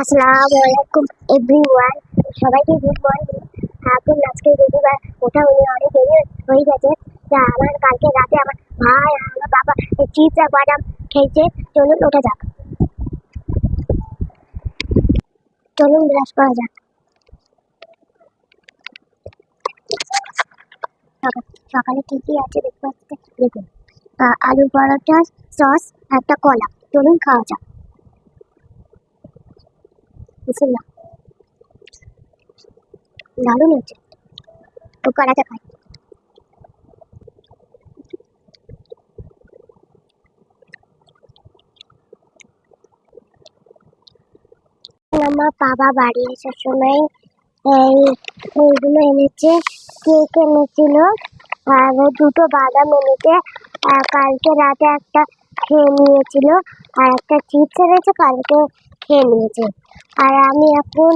আসসালামু আলাইকুম এভরিওয়ান, সবাইকে গুড মর্নিং। এখন আজকে রবিবার, ওটা অনেক দেরি হয়ে গেছে। তা আমার কালকে রাতে আমার ভাই আর আমার বাবা চিপস আর বাদাম খেয়েছে। চলুন ওটা যাক, চলুন ব্রাশ করা যাক। সকালে কি কি আছে ব্রেকফাস্টে দেখুন, আলু পরোটা, সস, একটা কলা। চলুন খাওয়া যাক। বিসমিল্লাহ, দারুণ হচ্ছে। তো কলাটা খাই। আমার বাবা বাড়ি আসার সময় এইগুলো এনেছে, কেক এনেছিল আর দুটো বাদাম এনেছে। কালকে রাতে একটা খেয়ে নিয়েছিল আর একটা চিপস এনেছে, কালকে খেয়ে নিয়েছে। আর আমি এখন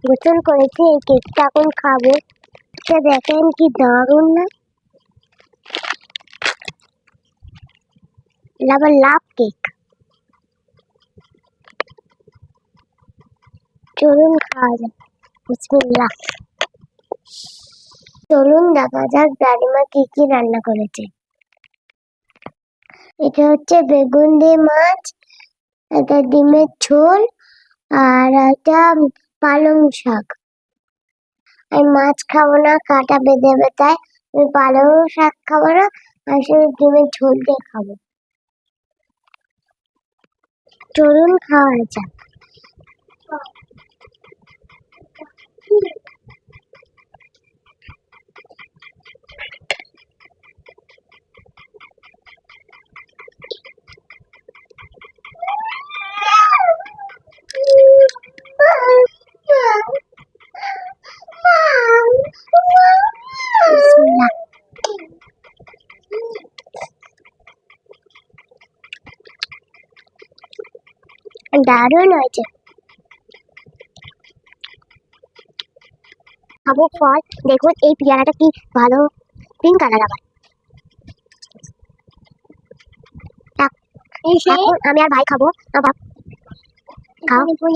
গোসল করেছি, এই কেকটা এখন খাবো। সে দেখেন কি দারুণ না, আবার লাভ কেক। চলুন খাওয়া যাক, বিসমিল্লাহ। চলুন দেখা যাক দাদিমা কি কি রান্না করেছে। এটা হচ্ছে বেগুন দিয়ে মাছ, এটা ডিমের ঝোল, আর এটা পালং শাক। আমি মাছ খাবো না, কাঁটা বেঁধে যাবে, তাই আমি পালং শাক খাবো না, আর শুধু ডিমের ঝোল দিয়ে খাবো। চলুন খাওয়া যাক। বিসমিল্লাহ। দারুণ হয়েছে। খাবো ফল। দেখুন এই পেয়ারাটা কি ভালো, পিঙ্ক কালার। আবার এখন আমি আর ভাই খাবো। আবার খাও, আমি খাবো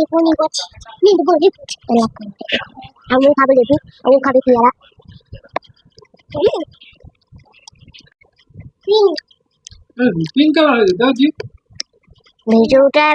লেবু, আমি খাবে পেয়ারা। पिंक कलर है दादी ভিডিওটা